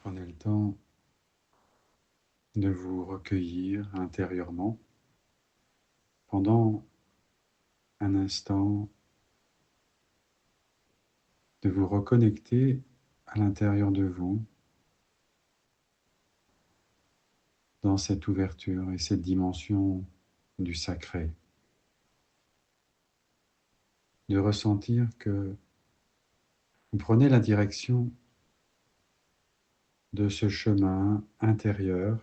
Prenez le temps de vous recueillir intérieurement pendant un instant, de vous reconnecter à l'intérieur de vous dans cette ouverture et cette dimension du sacré. De ressentir que vous prenez la direction de ce chemin intérieur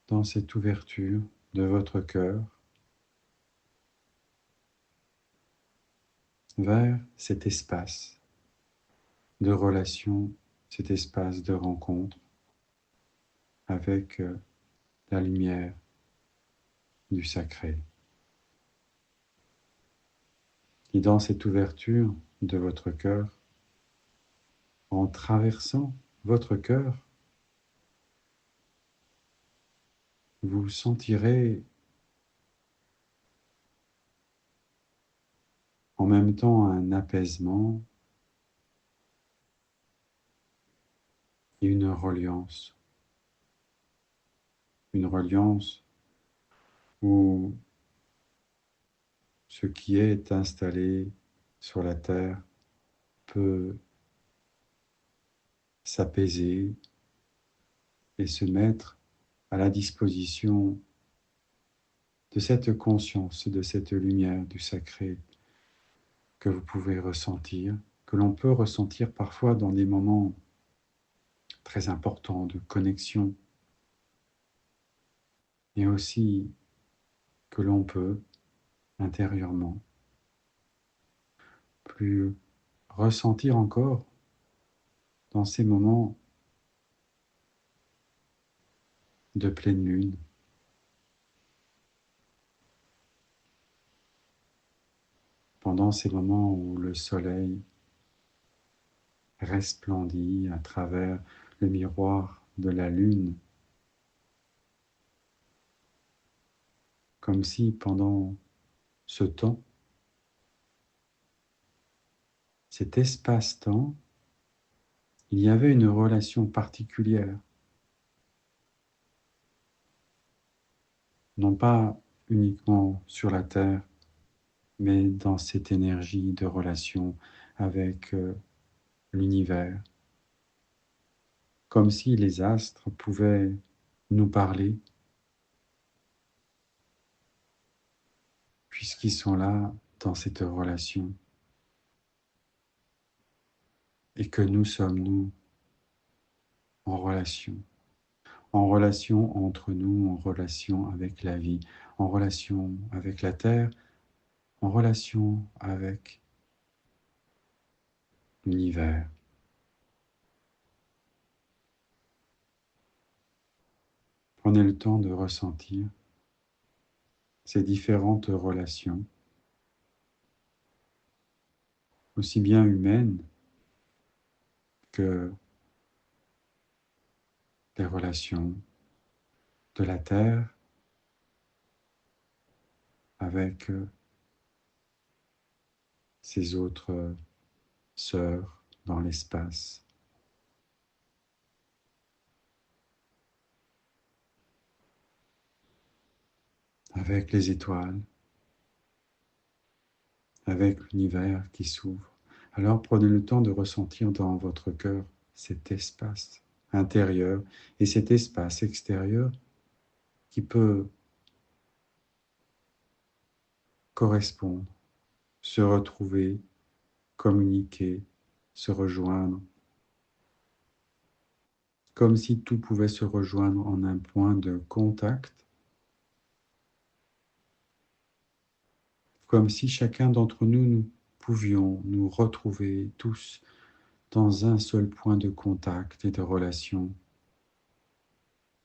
dans cette ouverture de votre cœur vers cet espace de relation, cet espace de rencontre avec la lumière du sacré. Et dans cette ouverture de votre cœur, en traversant votre cœur, vous sentirez en même temps un apaisement et une reliance où ce qui est installé sur la terre peut s'apaiser et se mettre à la disposition de cette conscience, de cette lumière du sacré que vous pouvez ressentir, que l'on peut ressentir parfois dans des moments très importants de connexion, et aussi que l'on peut intérieurement plus ressentir encore dans ces moments de pleine lune, pendant ces moments où le soleil resplendit à travers le miroir de la lune, comme si pendant ce temps, cet espace-temps, il y avait une relation particulière, non pas uniquement sur la terre, mais dans cette énergie de relation avec l'univers, comme si les astres pouvaient nous parler, puisqu'ils sont là dans cette relation, et que nous sommes, nous, en relation entre nous, en relation avec la vie, en relation avec la terre, en relation avec l'univers. Prenez le temps de ressentir ces différentes relations, aussi bien humaines que les relations de la terre avec ses autres sœurs dans l'espace, avec les étoiles, avec l'univers qui s'ouvre. Alors prenez le temps de ressentir dans votre cœur cet espace intérieur et cet espace extérieur qui peut correspondre, se retrouver, communiquer, se rejoindre, comme si tout pouvait se rejoindre en un point de contact, comme si chacun d'entre nous, nous pouvions nous retrouver tous dans un seul point de contact et de relation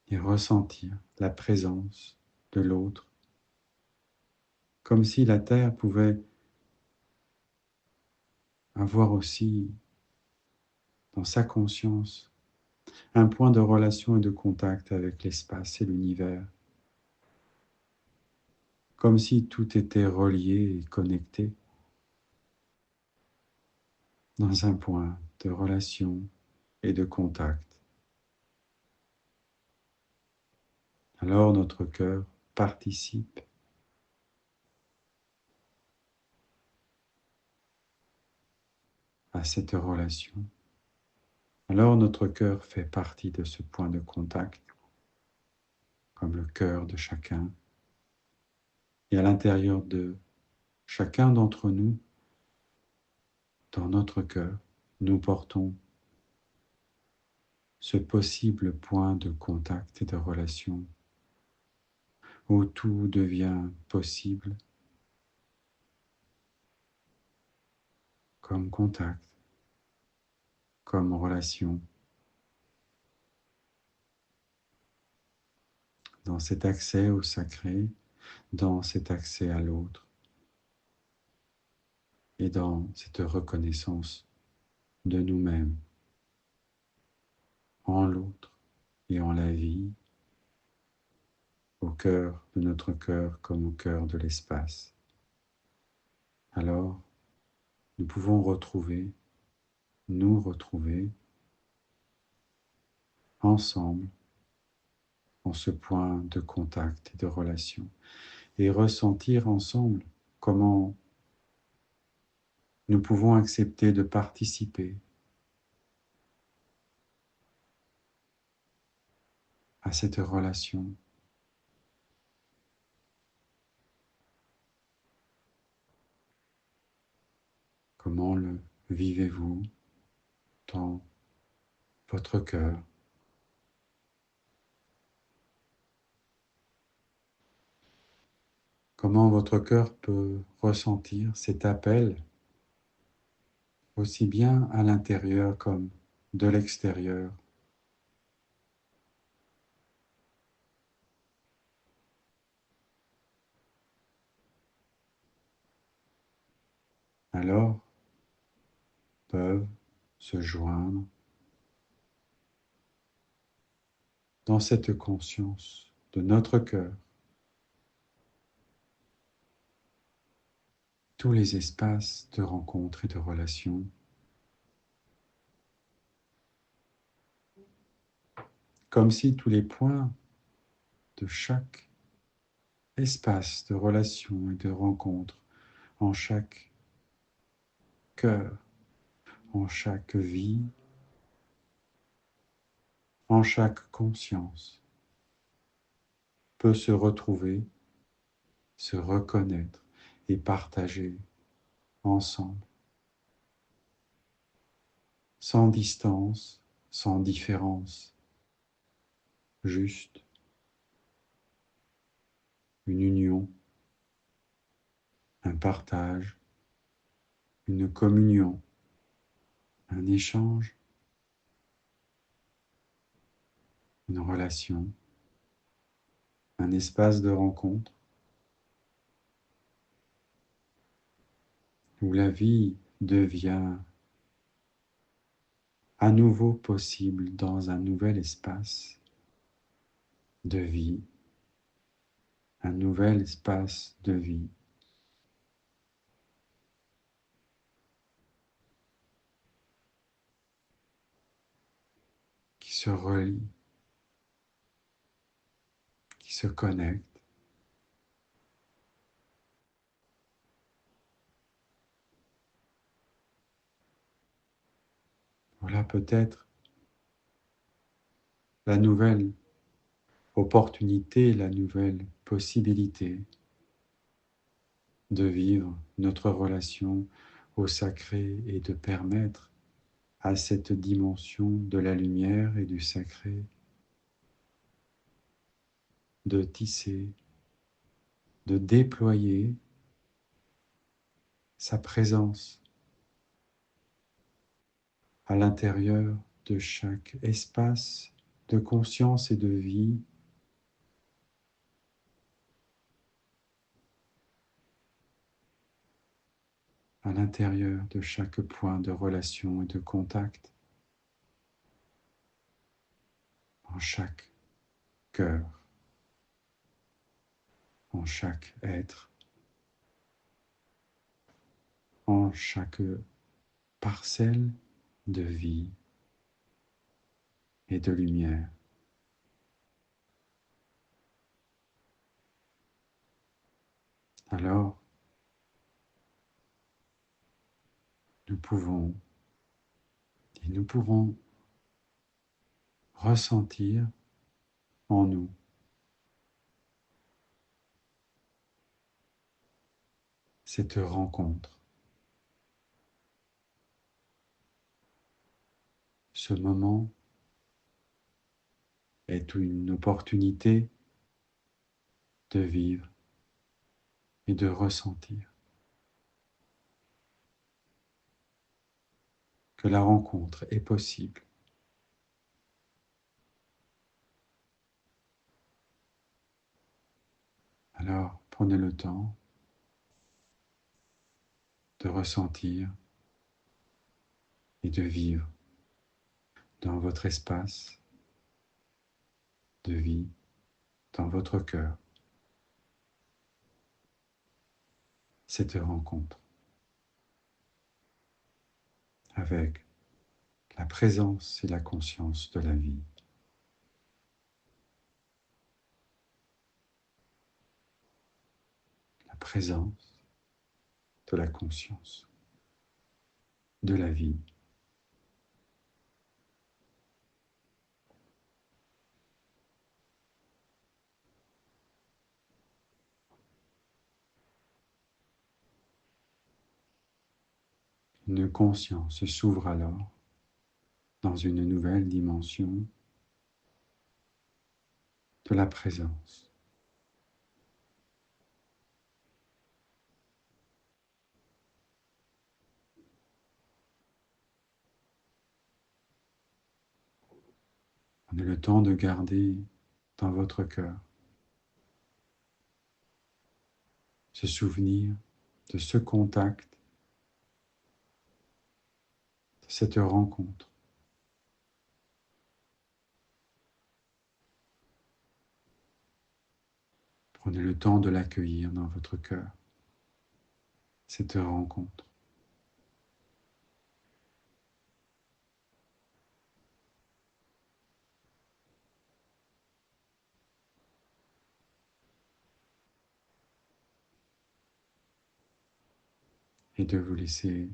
et ressentir la présence de l'autre, comme si la Terre pouvait avoir aussi dans sa conscience un point de relation et de contact avec l'espace et l'univers, comme si tout était relié et connecté. dans un point de relation et de contact. Alors notre cœur participe à cette relation. Alors notre cœur fait partie de ce point de contact, comme le cœur de chacun. Et à l'intérieur de chacun d'entre nous, dans notre cœur, nous portons ce possible point de contact et de relation où tout devient possible comme contact, comme relation, dans cet accès au sacré, dans cet accès à l'autre et dans cette reconnaissance de nous-mêmes en l'autre et en la vie, au cœur de notre cœur comme au cœur de l'espace. Alors, nous pouvons nous retrouver ensemble en ce point de contact et de relation et ressentir ensemble comment nous pouvons accepter de participer à cette relation. Comment le vivez-vous dans votre cœur? Comment votre cœur peut ressentir cet appel aussi bien à l'intérieur comme de l'extérieur? Alors peuvent se joindre dans cette conscience de notre cœur tous les espaces de rencontre et de relation, comme si tous les points de chaque espace de relation et de rencontre en chaque cœur, en chaque vie, en chaque conscience, peut se retrouver, se reconnaître et partager ensemble, sans distance, sans différence, juste une union, un partage, une communion, un échange, une relation, un espace de rencontre où la vie devient à nouveau possible dans un nouvel espace de vie, un nouvel espace de vie qui se relie, qui se connecte. Voilà peut-être la nouvelle opportunité, la nouvelle possibilité de vivre notre relation au sacré et de permettre à cette dimension de la lumière et du sacré de tisser, de déployer sa présence à l'intérieur de chaque espace de conscience et de vie, à l'intérieur de chaque point de relation et de contact, en chaque cœur, en chaque être, en chaque parcelle de vie et de lumière. Alors, nous pouvons et nous pourrons ressentir en nous cette rencontre, ce moment est une opportunité de vivre et de ressentir que la rencontre est possible. Alors, prenez le temps de ressentir et de vivre dans votre espace de vie, dans votre cœur, cette rencontre avec la présence et la conscience de la vie. La présence de la conscience de la vie. Une conscience s'ouvre alors dans une nouvelle dimension de la présence. Prenez le temps de garder dans votre cœur ce souvenir de ce contact, de cette rencontre. Prenez le temps de l'accueillir dans votre cœur, cette rencontre. Et de vous laisser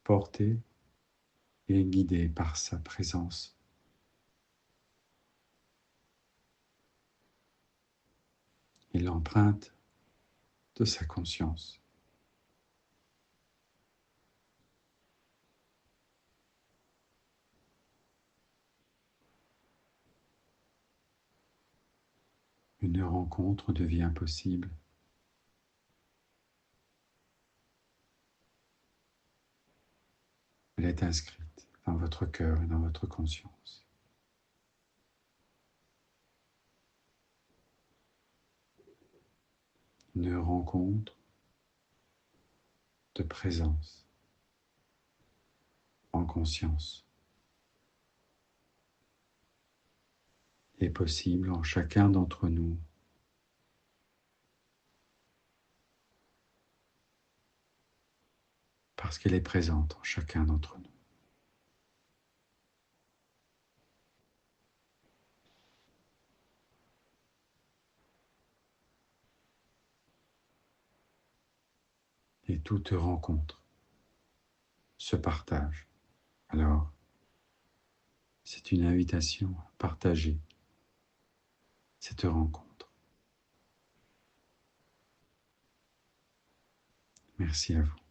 porter et guider par sa présence. Et l'empreinte de sa conscience. Une rencontre devient possible. Elle est inscrite dans votre cœur et dans votre conscience. Une rencontre de présence en conscience est possible en chacun d'entre nous. Parce qu'elle est présente en chacun d'entre nous. Et toute rencontre se partage. Alors, c'est une invitation à partager cette rencontre. Merci à vous.